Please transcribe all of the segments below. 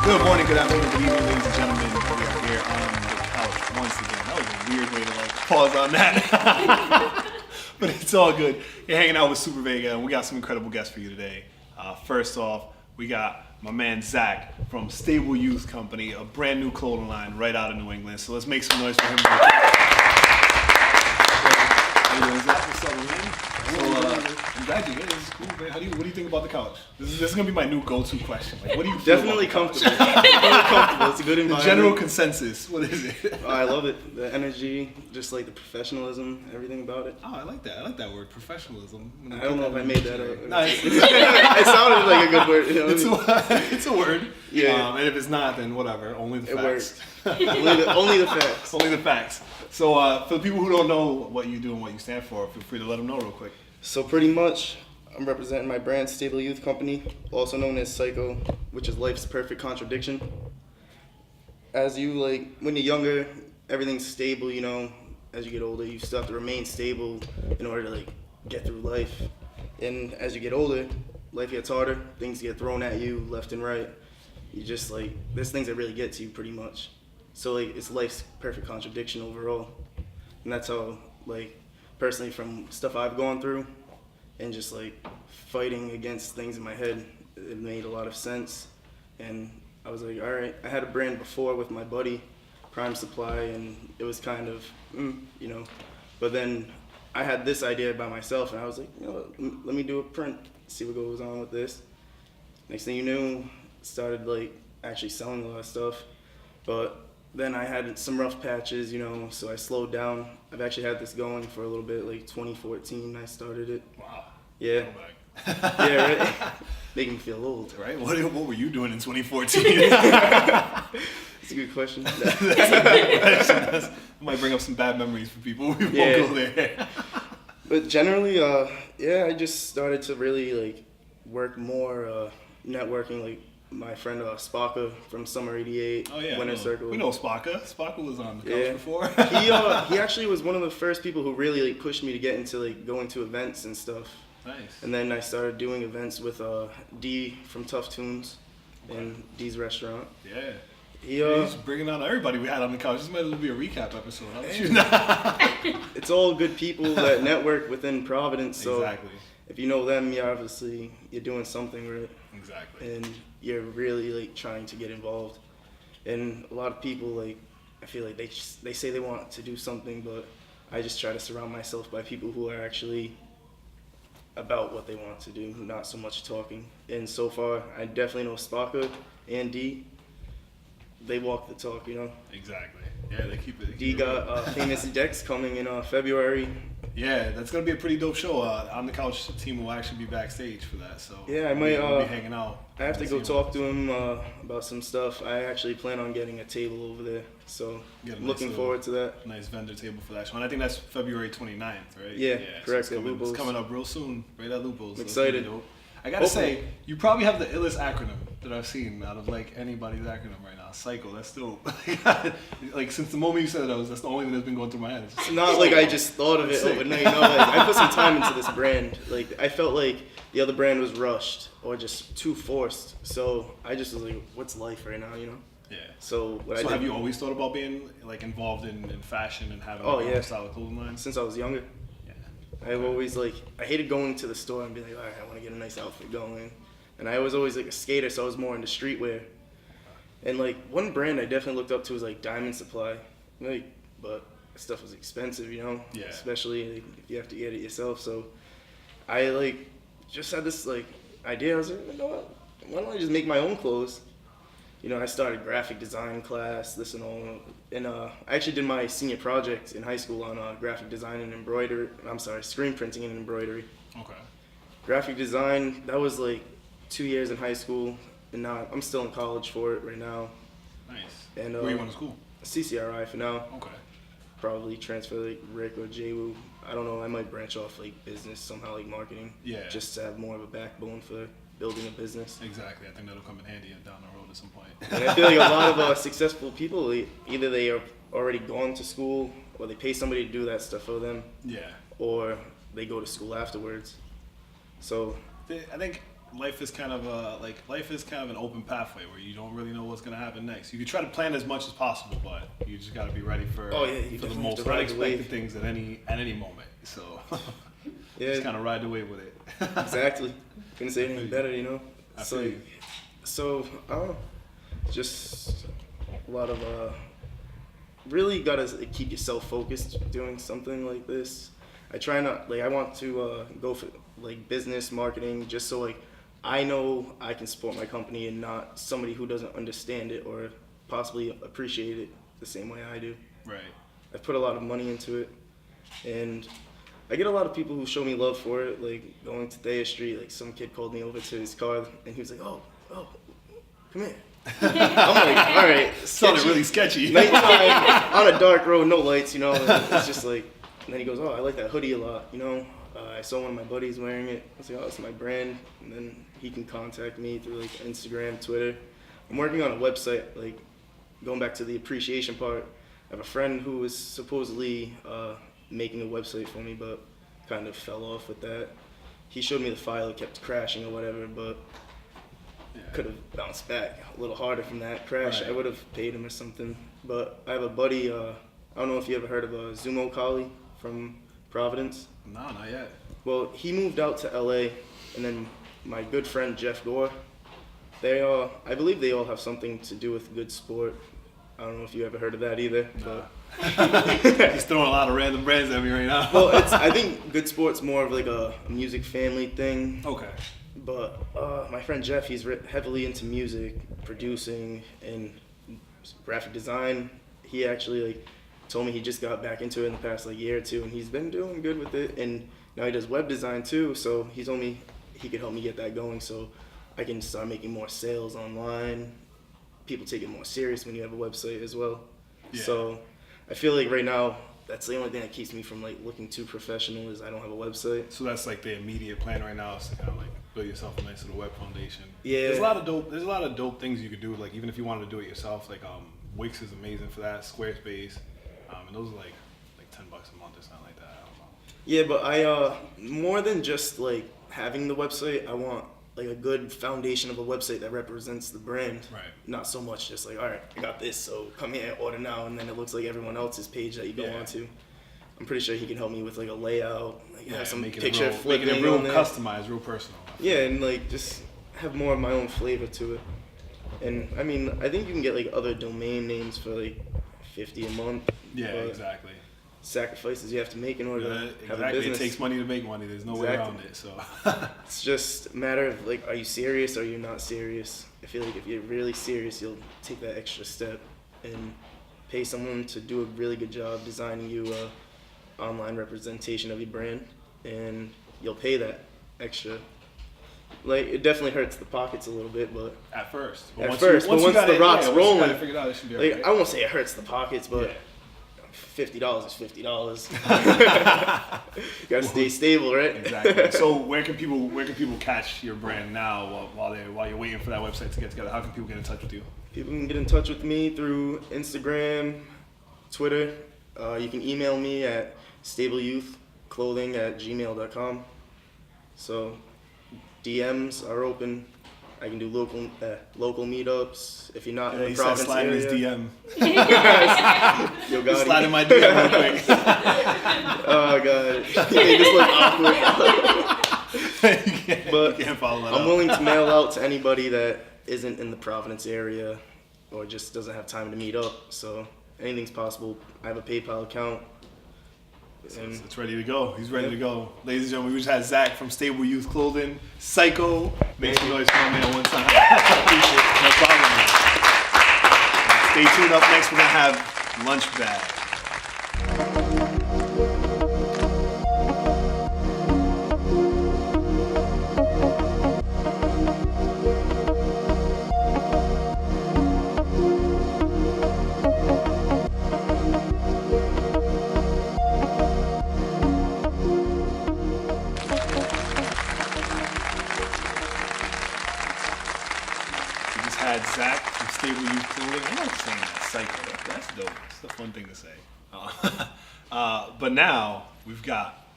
Good morning, good afternoon, good evening, ladies and gentlemen. We are here on the couch once again. That was a weird way to like pause on that. But it's all good. You're hanging out with SooperVega, and we got some incredible guests for you today. First off, we got my man Zach from Stable Youth Company, a brand new clothing line right out of New England. So let's make some noise for him. How you doing, Zach? What's up, man? I'm glad you're here. This is cool, man. What do you think about the couch? This is gonna be my new go-to question. Like, what do you feel Definitely about the comfortable. Definitely comfortable. It's a good the environment. general consensus, what is it? I love it. The energy, just like the professionalism, everything about it. Oh, I like that. I like that word, professionalism. I don't know if I made that up. Nice. It sounded like a good word. You know? It's a word. Yeah. And if it's not, then whatever. Only the It facts. Only the facts. Only the facts. So for the people who don't know what you do and what you stand for, feel free to let them know real quick. So pretty much, I'm representing my brand, Stable Youth Company, also known as Psycho, which is life's perfect contradiction. As you when you're younger, everything's stable, you know. As you get older, you still have to remain stable in order to get through life. And as you get older, life gets harder. Things get thrown at you left and right. You just there's things that really get to you pretty much. So it's life's perfect contradiction overall. And that's how personally from stuff I've gone through and just fighting against things in my head, it made a lot of sense. And I was like, all right, I had a brand before with my buddy, Prime Supply, and it was kind of, you know, but then I had this idea by myself, and I was like, you know, let me do a print, see what goes on with this. Next thing you knew, started actually selling a lot of stuff, but then I had some rough patches, you know, so I slowed down. I've actually had this going for a little bit, 2014 I started it. Wow. Yeah. Yeah, right? Making me feel old. Right? What were you doing in 2014? That's a good question. That might bring up some bad memories for people. We won't go there. But generally, I just started to really work more networking. My friend Spaka from Summer '88, Winter Circle. We know Spaka. Spaka was on the couch before. He actually was one of the first people who really pushed me to get into going to events and stuff. Nice. And then I started doing events with D from Tough Tunes and D's Restaurant. Yeah. He's bringing on everybody we had on the couch. This might as well be a recap episode. It's all good people that network within Providence. So exactly. If you know them, you're doing something right. Exactly. And you're really trying to get involved. And a lot of people I feel like they say they want to do something, but I just try to surround myself by people who are actually about what they want to do, not so much talking. And so far, I definitely know Spaka and D. They walk the talk, you know. Exactly. Yeah, they keep it. D got Famous Decks coming in February. Yeah, that's gonna be a pretty dope show. On the Couch team will actually be backstage for that, so yeah, I might we'll be hanging out. I have to go talk to him about some stuff. I actually plan on getting a table over there, so looking forward to that. Nice vendor table for that show, and I think that's February 29th, right? Yeah, correct. So it's coming up real soon, right at Lupo's. I'm excited. I gotta say, you probably have the illest acronym that I've seen out of anybody's acronym right now. Psycho. That's still since the moment you said it, that's the only thing that's been going through my head. It's not I just thought of it overnight. No, I put some time into this brand. I felt the other brand was rushed or just too forced. So I just was what's life right now, you know? Yeah. So have you always thought about being involved in fashion and having a style of clothing line? Since I was younger. I've always I hated going to the store and being all right, I want to get a nice outfit going. And I was always a skater, so I was more into streetwear. And one brand I definitely looked up to was Diamond Supply. But stuff was expensive, you know? Yeah. Especially if you have to get it yourself. So I just had this idea. I was like, you know what? Why don't I just make my own clothes? You know, I started graphic design class, this and all. And I actually did my senior project in high school on graphic design and embroidery. Screen printing and embroidery. Okay. Graphic design, that was 2 years in high school. And now I'm still in college for it right now. Nice. And where you went to school? CCRI for now. Okay. Probably transfer Rick or JWU. I don't know. I might branch off business somehow, marketing. Yeah. Just to have more of a backbone for building a business. Exactly. I think that'll come in handy down the road at some point. And I feel a lot of successful people, either they are already gone to school or they pay somebody to do that stuff for them. Yeah. Or they go to school afterwards. So I think life is kind of an open pathway where you don't really know what's gonna happen next. You can try to plan as much as possible, but you just gotta be ready for the most unexpected things at any moment. So just kind of ride the wave with it. Exactly. Couldn't say anything better, you know. So I don't know, just a lot of really gotta keep yourself focused doing something like this. I try not I want to go for like business marketing, just so like I know I can support my company and not somebody who doesn't understand it or possibly appreciate it the same way I do. Right. I've put a lot of money into it, and I get a lot of people who show me love for it. Like going to Thayer Street, like some kid called me over to his car and he was like, "Oh, come here." I'm like, all right, sounded really sketchy. Nighttime on a dark road, no lights, you know. And it's just like, and then he goes, "Oh, I like that hoodie a lot, you know. I saw one of my buddies wearing it. I was like, oh, it's my brand." And then he can contact me through like Instagram, Twitter. I'm working on a website, like going back to the appreciation part. I have a friend who was supposedly making a website for me, but kind of fell off with that. He showed me the file, it kept crashing or whatever, but could have bounced back a little harder from that crash. Right. I would have paid him or something. But I have a buddy, I don't know if you ever heard of Zumo Kali from Providence. No, not yet. Well, he moved out to LA, and then my good friend Jeff Gore, I believe they all have something to do with Good Sport. I don't know if you ever heard of that either. Nah. He's throwing a lot of random brands at me right now. Well, I think Good Sport's more of like a music family thing. Okay. But my friend Jeff, he's heavily into music, producing, and graphic design. He actually told me he just got back into it in the past year or two, and he's been doing good with it. And now he does web design too, so he told me he could help me get that going so I can start making more sales online. People take it more serious when you have a website as well. Yeah. So I feel like right now that's the only thing that keeps me from looking too professional is I don't have a website. So that's the immediate plan right now is to kind of build yourself a nice little web foundation. Yeah. There's a lot of dope things you could do. Even if you wanted to do it yourself, Wix is amazing for that. Squarespace, and those are like $10 a month or something like that. I don't know. Yeah, but I more than just having the website, I want a good foundation of a website that represents the brand. Right. Not so much just all right, I got this, so come here, order now, and then it looks like everyone else's page that you go onto. I'm pretty sure he can help me with a layout, have some picture flipping, making it real customized, real personal. Yeah, and just have more of my own flavor to it. And I mean, I think you can get other domain names for $50 a month. Yeah, exactly. Sacrifices you have to make in order to have a business. It takes money to make money. There's no way around it. So it's just a matter of are you serious or you're not serious? I feel like if you're really serious, you'll take that extra step and pay someone to do a really good job designing you a online representation of your brand, and you'll pay that extra. It definitely hurts the pockets a little bit, but at first, once the rock's rolling, it should be right. I won't say it hurts the pockets, but $50 is $50. You gotta stay stable, right? Exactly. So where can people catch your brand now while you're waiting for that website to get together? How can people get in touch with you? People can get in touch with me through Instagram, Twitter. You can email me at stableyouthclothing@gmail.com. So DMs are open. I can do local meetups. If you're not in the Providence slide area. His DM. Yo, God. Slide in my DM real quick. Oh God, you made this look awkward. But you can't follow that I'm up. willing to mail out to anybody that isn't in the Providence area or just doesn't have time to meet up. So anything's possible. I have a PayPal account. It's ready to go. He's ready to go. Ladies and gentlemen, we just had Zach from Stable Youth Clothing. Psycho. Make some noise for my man one time. Appreciate it. No problem, man. Stay tuned. Up next, we're going to have Lunchbagg. Zach from Stable Youth Clothing. I'm not saying that psycho. That's dope. It's a fun thing to say. But now we've got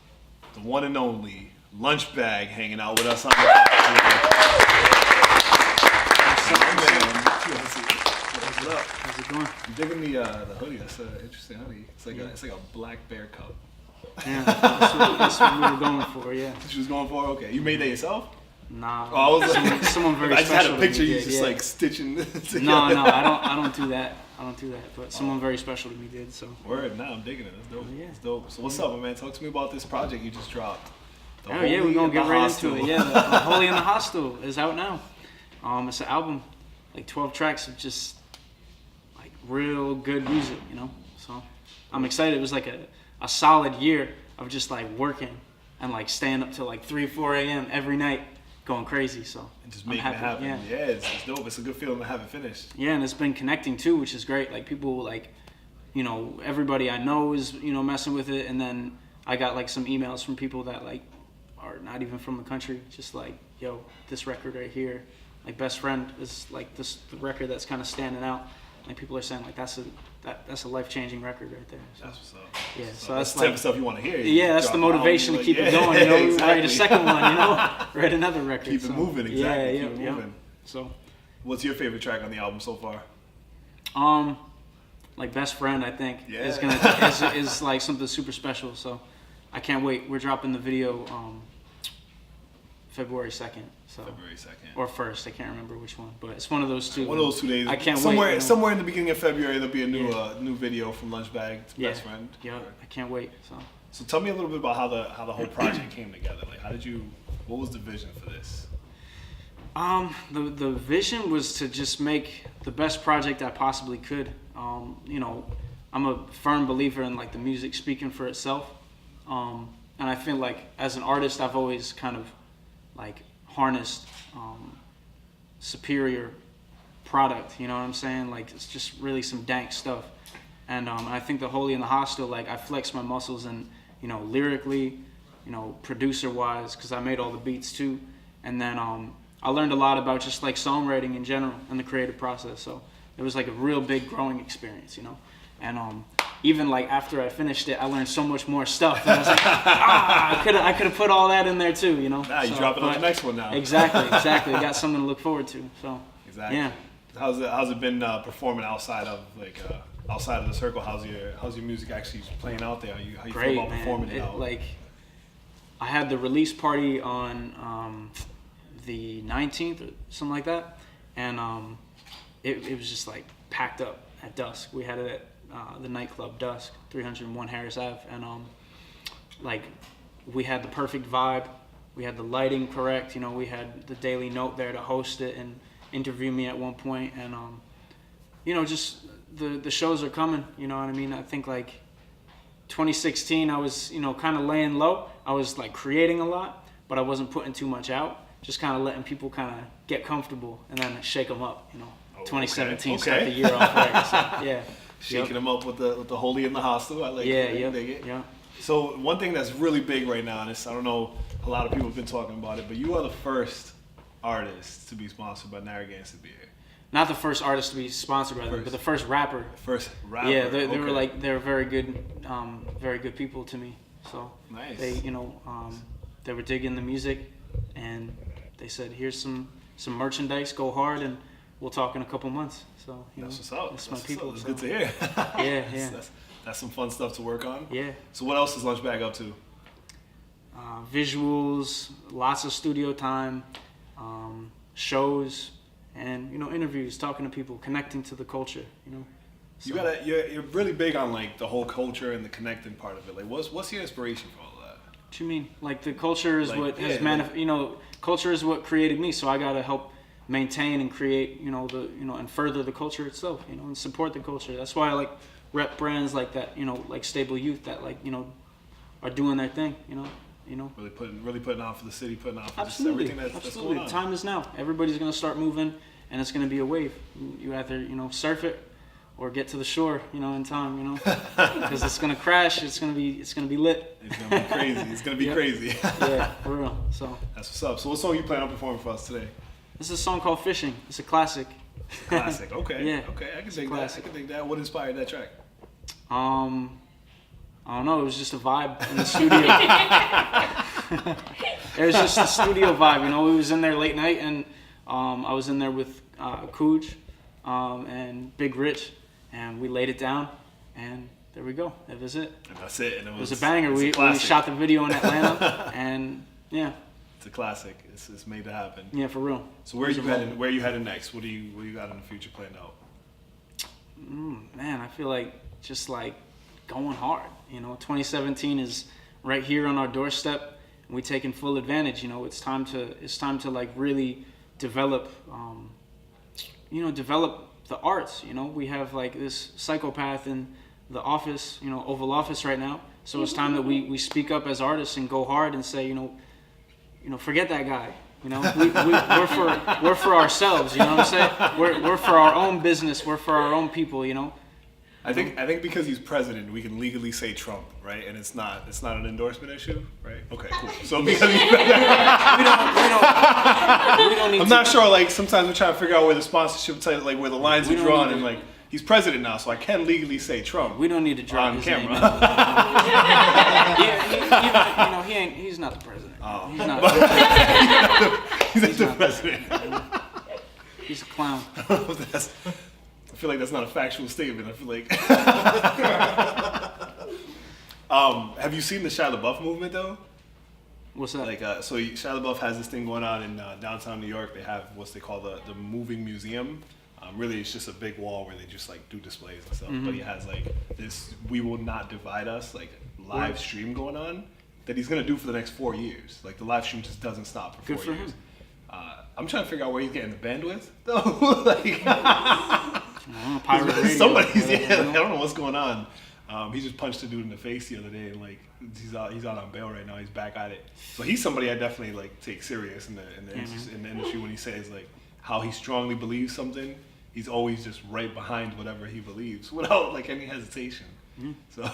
the one and only Lunchbagg hanging out with us on the podcast. What's up? How's it going? I'm digging the hoodie. That's an interesting hoodie. It's like a black bear cup. Yeah, that's what we were going for, yeah. She was going for? Okay. You made that yourself? Nah. Oh, I was like, someone very I just special. had a picture of you did, just yeah. like stitching together. No, I don't do that. But someone very special to me did, so. Word, nah, I'm digging it. That's dope. Yeah. That's dope. So what's up, my man? Talk to me about this project you just dropped. The Oh yeah, we're Holy gonna in get the right Hostel. into it. Yeah, the Holy in the Hostel is out now. It's an album, like 12 tracks of just like real good music, you know. So I'm excited. It was like a solid year of just like working and like staying up till like 3, 4 a.m. every night, going crazy. So And just I'm making it happy, happen. yeah. Yeah, it's dope. It's a good feeling to have it finished. Yeah, and it's been connecting too, which is great. Like people like, you know, everybody I know is, you know, messing with it, and then I got like some emails from people that like are not even from the country, just like, yo, this record right here, like Best Friend is like the record that's kind of standing out. Like people are saying like that's a life-changing record right there. So, That's what's up. yeah, That's so that's that's the type like, of stuff you want to hear. yeah, that's Drop the an album, motivation to like, keep yeah, it going. You know, exactly. write a second one. You know, write another record. Keep it so, moving, exactly. Yeah, Keep yeah, it yeah. moving. So, What's your favorite track on the album so far? like Best Friend, I think Yeah. is like something super special. So, I can't wait. We're dropping the video February 2nd. So. February 2nd. Or 1st, I can't remember which one, but it's one of those two. One of those 2 days. I can't somewhere, wait. You know? Somewhere in the beginning of February, there'll be a new Yeah. new video from Lunchbagg to Best Friend. Yeah, I can't wait. So tell me a little bit about how the whole project came together. Like, what was the vision for this? The vision was to just make the best project I possibly could. You know, I'm a firm believer in like the music speaking for itself, and I feel like as an artist, I've always kind of like harnessed superior product. You know what I'm saying? Like it's just really some dank stuff, and I think the Holy in the Hostel, like I flexed my muscles and you know lyrically, you know producer wise, because I made all the beats too, and then I learned a lot about just like songwriting in general and the creative process. So it was like a real big growing experience, you know. And even like after I finished it, I learned so much more stuff. And I was like, I could have put all that in there too, you know. Nah, you drop it on the next one now. Exactly. Got something to look forward to. So Exactly. yeah. How's it been performing outside of outside of the circle? How's your music actually playing out there? How you Great, feel about man. performing it out? Like I had the release party on the 19th or something like that, and it was just like packed up at dusk. We had it at the nightclub Dusk, 301 Harris Ave, and like we had the perfect vibe. We had the lighting correct. You know, we had the Daily Note there to host it and interview me at one point, and you know, just the shows are coming. You know what I mean? I think like 2016, I was you know kind of laying low. I was like creating a lot, but I wasn't putting too much out. Just kind of letting people kind of get comfortable and then shake them up. You know, 2017 start the year off right. So, yeah. Shaking them up with the Holy in the Hostel. I like Yeah, it. yeah, Dig it. yeah. So one thing that's really big right now, and I don't know, a lot of people have been talking about it, but you are the first artist to be sponsored by Narragansett Beer. Not the first artist to be sponsored by them, but the first rapper. First rapper. Yeah, they okay. were like they were very good people to me. So Nice. they you know they were digging the music, and they said, "Here's some merchandise. Go hard, and we'll talk in a couple months." So you That's know, what's up. that's That's my what's people. up. It's so. good to hear. Yeah. That's some fun stuff to work on. Yeah. So what else is Lunchbagg up to? Visuals, lots of studio time, shows, and you know interviews, talking to people, connecting to the culture. You know. So, You're really big on like the whole culture and the connecting part of it. Like what's your inspiration for all of that? What you mean? Like the culture is Like, what yeah, has you know, culture is what created me. So I gotta help maintain and create, you know, and further the culture itself, you know, and support the culture. That's why I like rep brands like that, you know, like Stable Youth that like, you know, are doing their thing, you know. Really putting on for the city, putting on for Absolutely. just everything that's Absolutely. going on. Time is now. Everybody's gonna start moving, and it's gonna be a wave. You either, you know, surf it or get to the shore, you know, in time, you know, because it's gonna crash. It's gonna be lit. It's gonna be crazy. It's gonna be Yep. crazy. Yeah, for real. So That's what's up. So what song you plan on performing for us today? this is a song called Fishing. It's a classic. Classic. Okay. Yeah. Okay. I can dig that. I classic. can dig that. What inspired that track? I don't know. It was just a vibe in the studio. It was just the studio vibe, you know. We was in there late night, and I was in there with Cooge and Big Rich, and we laid it down, and there we go. That was it. And that's it. And it was a banger. We shot the video in Atlanta, and yeah. It's a classic. It's made to happen. Yeah, for real. So where are you heading next? What do you got in the future planned out? Man, I feel like just like going hard. You know, 2017 is right here on our doorstep, and we're taking full advantage. You know, it's time to like really develop, develop the arts. You know, we have like this psychopath in the office, you know, Oval Office right now. So it's time that we speak up as artists and go hard and say, you know, forget that guy. You know, we're for ourselves. You know what I'm saying? We're for our own business. We're for our own people. You know. I think because he's president, we can legally say Trump, right? And it's not an endorsement issue, right? Okay, cool. So because he's president, we don't need. I'm not sure. Like sometimes we're trying to figure out where the sponsorship, like where the lines are drawn, and like he's president now, so I can legally say Trump. We don't need to drop on his camera. Name. He's not the president. Oh. He's not. He's the president. He's a clown. I feel like that's not a factual statement. I feel like. Have you seen the Shia LaBeouf movement though? What's that? Like, so Shia LaBeouf has this thing going on in downtown New York. They have what they call the moving museum. Really, it's just a big wall where they just like do displays and stuff. Mm-hmm. But he has like this "We Will Not Divide Us" like live stream going on that he's gonna do for the next 4 years. Like the live stream just doesn't stop for 4 years. Him. I'm trying to figure out where he's getting the bandwidth though. Like, pirate radio, somebody's I don't know what's going on. He just punched a dude in the face the other day, and like he's out on bail right now. He's back at it. So he's somebody I definitely like take serious in the industry when he says like how he strongly believes something. He's always just right behind whatever he believes without like any hesitation. Mm-hmm. So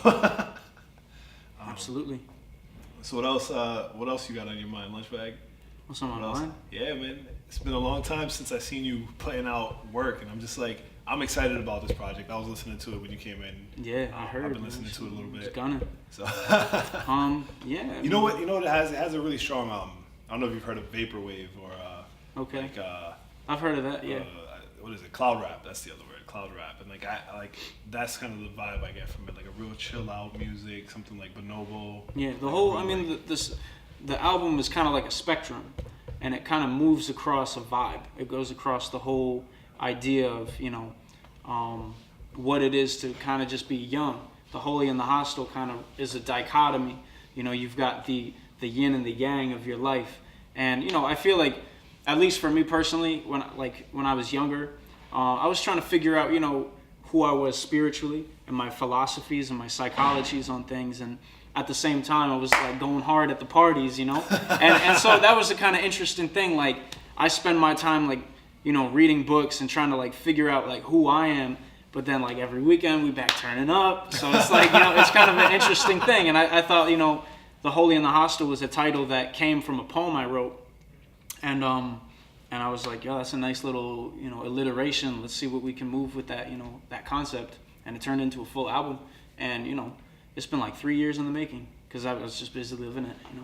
absolutely. So what else you got on your mind, Lunchbagg? What's on my mind? Yeah, man. It's been a long time since I seen you playing out work, and I'm just like, I'm excited about this project. I was listening to it when you came in. Yeah, I heard. I've been listening to it a little bit. It's gunning. So, yeah. You know what? You know what it has? It has a really strong. I don't know if you've heard of vaporwave or. Okay. Like, I've heard of that. Yeah. What is it? Cloud rap. That's the other word. Cloud rap. And like I like that's kind of the vibe I get from it. Like a real chill out music, something like Bonobo. Yeah. The whole. I mean, the album is kind of like a spectrum, and it kind of moves across a vibe. It goes across the whole idea of what it is to kind of just be young. The holy and the hostile kind of is a dichotomy. You know, you've got the yin and the yang of your life, and I feel like, at least for me personally, when I was younger, I was trying to figure out who I was spiritually and my philosophies and my psychologies on things, and at the same time I was like going hard at the parties, and so that was the kind of interesting thing. Like I spend my time like reading books and trying to like figure out like who I am, but then like every weekend we back turning up, so it's like it's kind of an interesting thing. And I thought The Holy and the Hostile was a title that came from a poem I wrote, and I was like, yo, that's a nice little alliteration. Let's see what we can move with that that concept, and it turned into a full album. And it's been like 3 years in the making because I was just busy living it. I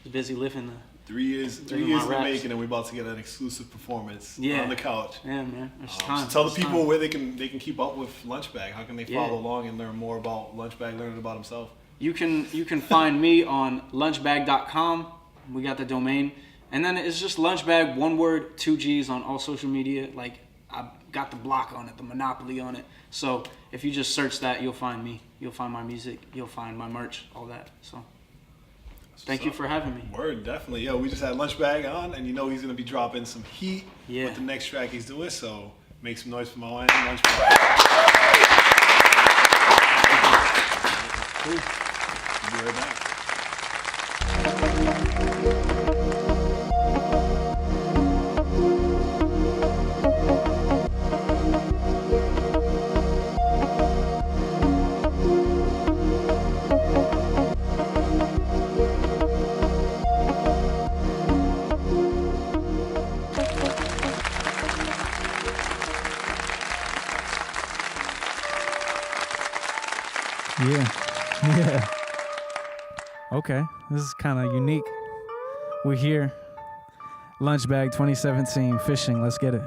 was busy living the 3 years in the making, and we're about to get an exclusive performance on the couch. Yeah, man. There's time. So tell the people where they can keep up with Lunchbagg. How can they follow along and learn more about Lunchbagg, learning about himself? You can find me on lunchbagg.com. We got the domain. And then it's just Lunchbagg, one word, 2 G's on all social media. Like, I got the block on it, the monopoly on it. So if you just search that, you'll find me. You'll find my music. You'll find my merch, all that. So thank you for having me. Word, definitely. Yo, we just had Lunchbagg on, and he's going to be dropping some heat with the next track he's doing. So make some noise for my man, Lunchbagg. Cool. We'll be right back. Yeah. Okay. This is kind of unique. We're here. Lunchbagg 2017, fishing, let's get it.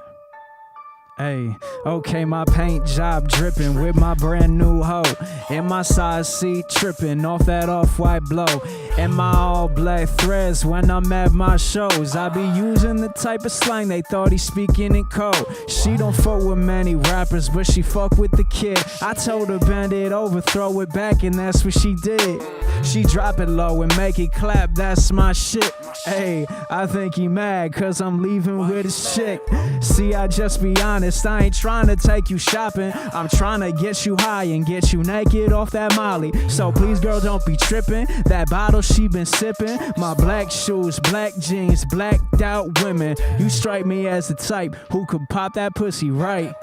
Hey, okay, my paint job dripping with my brand new hoe. And my size seat tripping off that off-white blow. And my all black threads when I'm at my shows. I be using the type of slang they thought he speaking in code. She don't fuck with many rappers, but she fuck with the kid. I told her bend it over, throw it back, and that's what she did. She drop it low and make it clap, that's my shit. Hey, I think he mad cause I'm leaving with his chick. See, I just be honest, I ain't trying to take you shopping. I'm trying to get you high and get you naked off that molly. So please girl, don't be tripping. That bottle she been sipping. My black shoes, black jeans, blacked out women. You strike me as the type who could pop that pussy right.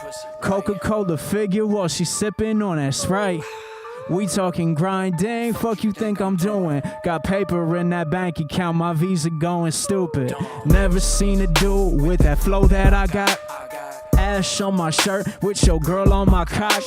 Coca-Cola figure while she sipping on that Sprite. We talking grinding, fuck you think I'm doing? Got paper in that bank account, my Visa going stupid. Never seen a dude with that flow that I got. Ash on my shirt with your girl on my cock.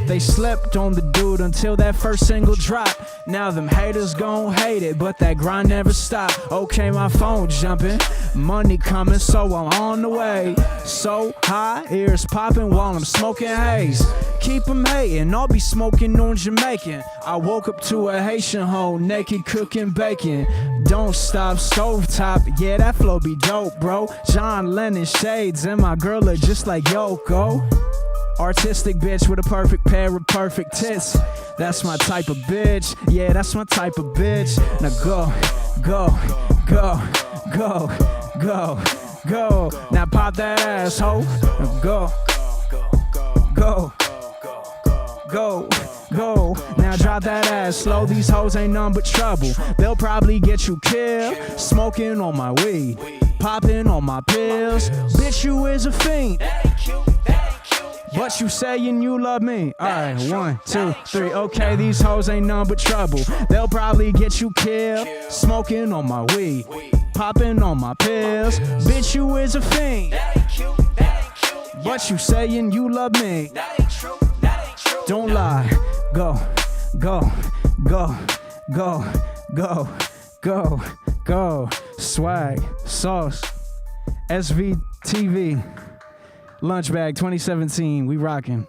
They slept on the dude until that first single dropped. Now them haters gon' hate it, but that grind never stopped. Okay, my phone jumping, money coming, so I'm on the way. So high, ears popping while I'm smoking haze. Keep 'em hating, I'll be smoking on Jamaican. I woke up to a Haitian hoe, naked cooking bacon. Don't stop, stovetop, yeah that flow be dope, bro. John Lennon shades and my girl are just like Yoko. Artistic bitch with a perfect pair of perfect tits. That's my type of bitch, yeah that's my type of bitch. Now go, go, go, go, go, go. Now pop that asshole. Now go, go. Go, go, now drop that ass slow. These hoes ain't none but trouble. They'll probably get you killed. Smoking on my weed, popping on my pills. Bitch, you is a fiend. But you saying you love me. Alright, 1, 2, 3. Okay, these hoes ain't none but trouble. They'll probably get you killed. Smoking on my weed, popping on my pills. Bitch, you is a fiend. But you saying you love me. Don't lie. Go, go, go, go, go, go, go. Swag, sauce, Esvee TV, Lunchbagg 2017. We rockin'.